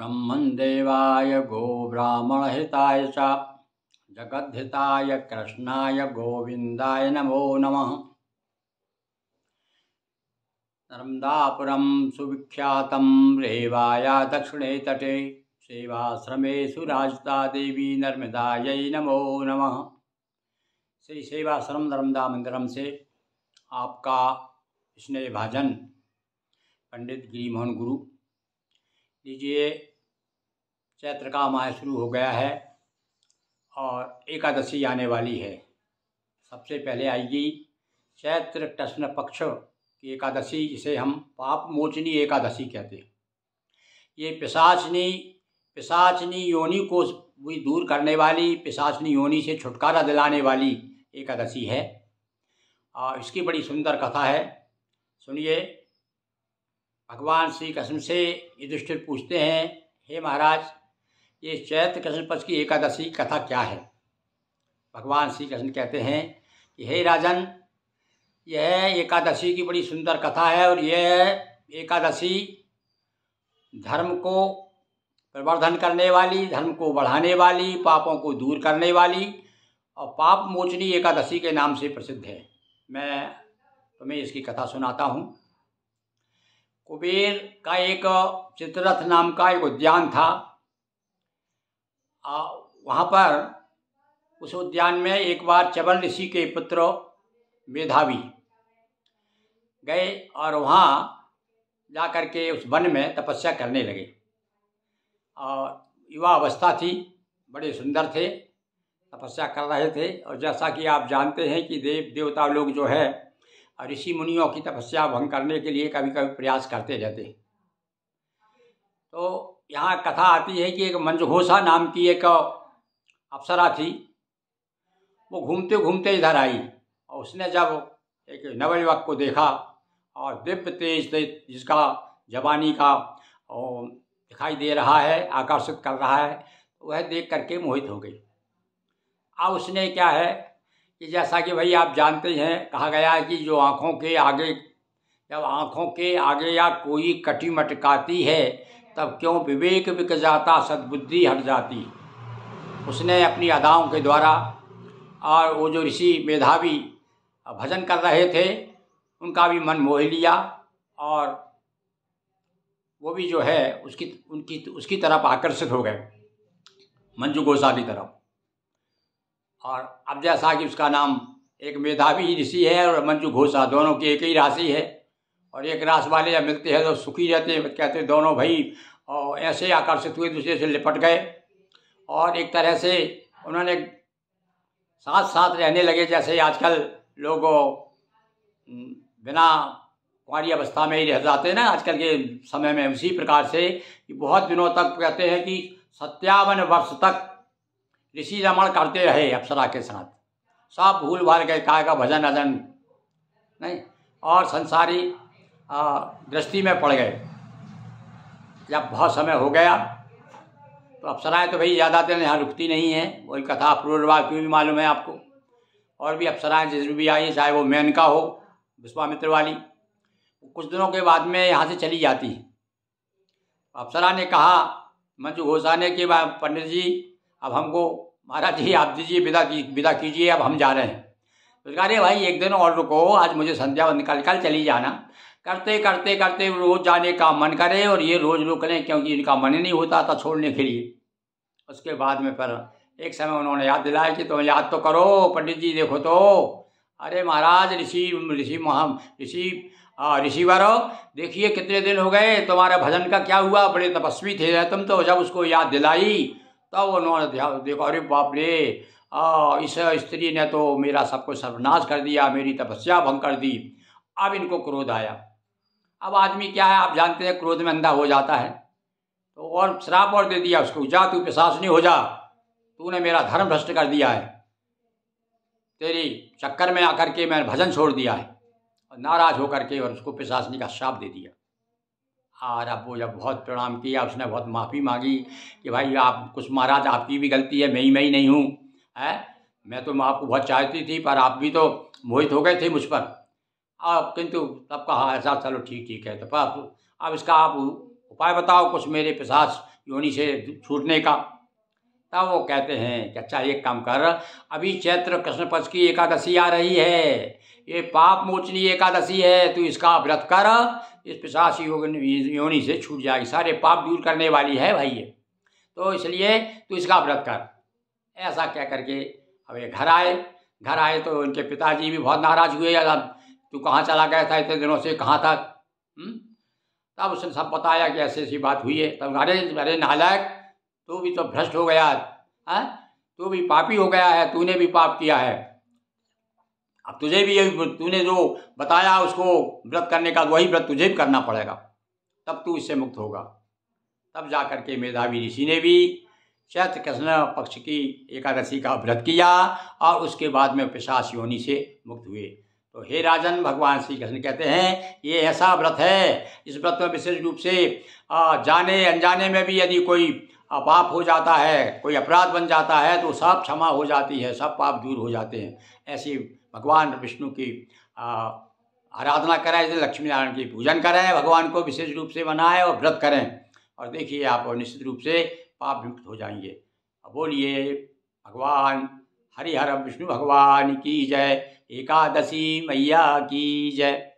ब्रह्मन् देवाय गो ब्राह्मणहिताय च जगद्धिताय कृष्णाय गोविन्दाय नमो नमः। नर्मदापुरं सुविख्यातं रेवाया दक्षिणे तटे सेवाश्रमेषु राजता देवी नर्मदायै नमो नमः। श्री सेवाश्रम नर्मदा मंदिरम से आपका स्नेह भाजन पंडित गिरिमोहन गुरु। लीजिए, चैत्र का माह शुरू हो गया है और एकादशी आने वाली है। सबसे पहले आएगी चैत्र कृष्ण पक्ष की एकादशी, जिसे हम पाप मोचनी एकादशी कहते हैं। ये पिशाचनी योनि को भी दूर करने वाली, पिशाचनी योनि से छुटकारा दिलाने वाली एकादशी है और इसकी बड़ी सुंदर कथा है। सुनिए। भगवान श्री कृष्ण से युधिष्ठिर पूछते हैं, हे महाराज, ये चैत्र कृष्ण पक्ष की एकादशी कथा क्या है? भगवान श्री कृष्ण कहते हैं कि हे राजन, यह एकादशी की बड़ी सुंदर कथा है और यह एकादशी धर्म को प्रवर्धन करने वाली, धर्म को बढ़ाने वाली, पापों को दूर करने वाली और पाप मोचनी एकादशी के नाम से प्रसिद्ध है। मैं तुम्हें इसकी कथा सुनाता हूँ। कुबेर का एक चित्ररथ नाम का एक उद्यान था। वहाँ पर उस उद्यान में एक बार चबल ऋषि के पुत्र मेधावी गए और वहाँ जा कर के उस वन में तपस्या करने लगे। और युवा अवस्था थी, बड़े सुंदर थे, तपस्या कर रहे थे। और जैसा कि आप जानते हैं कि देव देवता लोग जो है ऋषि मुनियों की तपस्या भंग करने के लिए कभी कभी प्रयास करते रहते हैं। तो यहाँ कथा आती है कि एक मंजघोषा नाम की एक अप्सरा थी। वो घूमते घूमते इधर आई और उसने जब एक नवयुवक को देखा और दिव्य तेज जिसका जवानी का दिखाई दे रहा है, आकर्षित कर रहा है, वह देख करके मोहित हो गई। अब उसने क्या है कि जैसा कि भाई आप जानते हैं, कहा गया है कि जो आँखों के आगे, जब आँखों के आगे या कोई कटी मटकाती है तब क्यों विवेक बिक जाता, सद्बुद्धि हट जाती। उसने अपनी अदाओं के द्वारा और वो जो ऋषि मेधावी भजन कर रहे थे उनका भी मन मोह लिया और वो भी जो है उसकी तरफ आकर्षित हो गए, मंजुघोषा की तरफ। और अब जैसा कि उसका नाम, एक मेधावी ऋषि है और मंजुघोषा, दोनों की एक ही राशि है। और एक राशि वाले जब मिलते हैं तो सुखी रहते हैं, कहते दोनों भाई और ऐसे आकर्षित हुए, दूसरे से लिपट गए और एक तरह से उन्होंने साथ साथ रहने लगे। जैसे आजकल लोग बिना कुंवारी अवस्था में ही रह जाते हैं ना आजकल के समय में, उसी प्रकार से कि बहुत दिनों तक कहते हैं कि 57 वर्ष तक ऋषि रमण करते रहे अप्सरा के साथ। सब भूल भाल गए, काय का भजन अजन नहीं और संसारी दृष्टि में पड़ गए। जब बहुत समय हो गया तो अप्सराएं तो भाई ज़्यादा दिन यहाँ रुकती नहीं हैं। वही कथा पूर्ववाद की भी मालूम है आपको। और भी अप्सराएं जिसमें भी आई, चाहे वो मेनका हो विश्वामित्र वाली, कुछ दिनों के बाद में यहाँ से चली जाती है। अप्सरा ने कहा मंजुघोषा ने कि पंडित जी, अब हमको, महाराज जी आप दीजिए, विदा कीजिए, अब हम जा रहे हैं। तो कहा, अरे भाई एक दिन और रुको, आज मुझे संध्या निकल चली जाना। करते करते करते रोज जाने का मन करे और ये रोज रुक लें, क्योंकि इनका मन ही नहीं होता था छोड़ने के लिए। उसके बाद में फिर एक समय उन्होंने याद दिलाया कि तुम याद तो करो पंडित जी, देखो तो, अरे महाराज ऋषिवर, देखिए कितने दिन हो गए, तुम्हारे भजन का क्या हुआ, बड़े तपस्वी थे तुम तो। जब उसको याद दिलाई तब उन्होंने देखा, अरे बाप रे, इस स्त्री ने तो मेरा सब कुछ सर्वनाश कर दिया, मेरी तपस्या भंग कर दी। अब इनको क्रोध आया। अब आदमी क्या है, आप जानते हैं, क्रोध में अंधा हो जाता है। तो और श्राप और दे दिया उसको, जा तू पिशाचनी हो जा, तूने मेरा धर्म भ्रष्ट कर दिया है, तेरी चक्कर में आकर के मैंने भजन छोड़ दिया है। और नाराज होकर के और उसको पिशाचनी का श्राप दे दिया। और अब वो जब बहुत प्रणाम किया, उसने बहुत माफ़ी मांगी कि भाई आप कुछ, महाराज आपकी भी गलती है, मैं ही नहीं हूँ, मैं तो आपको बहुत चाहती थी, पर आप भी तो मोहित हो गए थे मुझ पर। अब किंतु तब कहा, ऐसा चलो ठीक है, तो अब इसका आप उपाय बताओ, कुछ मेरे पिशाच योनि से छूटने का। तब वो कहते हैं कि अच्छा एक काम कर, अभी चैत्र कृष्ण पक्ष की एकादशी आ रही है, ये पाप मोचनी एकादशी है, तू इसका व्रत कर, इस पिशाच योनि से छूट जाएगी, सारे पाप दूर करने वाली है भाई ये, तो इसलिए तू इसका व्रत कर। ऐसा कह करके अब ये घर आए तो उनके पिताजी भी बहुत नाराज हुए, तू कहाँ चला गया था इतने दिनों से, कहाँ था? तब उसने सब बताया कि ऐसी ऐसी बात हुई है। तब अरे नालायक, तू भी तो भ्रष्ट हो गया है, तू भी पापी हो गया है, तूने भी पाप किया है, अब तुझे भी तूने जो बताया उसको व्रत करने का, वही व्रत तुझे भी करना पड़ेगा, तब तू इससे मुक्त होगा। तब जा करके मेधावी ऋषि ने भी चैत्र कृष्ण पक्ष की एकादशी का व्रत किया और उसके बाद में पिशाच योनि से मुक्त हुए। तो हे राजन, भगवान श्री कृष्ण कहते हैं ये ऐसा व्रत है, इस व्रत में विशेष रूप से जाने अनजाने में भी यदि कोई पाप हो जाता है, कोई अपराध बन जाता है, तो सब क्षमा हो जाती है, सब पाप दूर हो जाते हैं। ऐसी भगवान विष्णु की आराधना करें, लक्ष्मी नारायण की पूजन करें, भगवान को विशेष रूप से मनाएं और व्रत करें, और देखिए आप निश्चित रूप से पाप मुक्त हो जाएंगे। अब बोलिए भगवान हरिहर विष्णु भगवान की जय, एकादशी मैया की जय।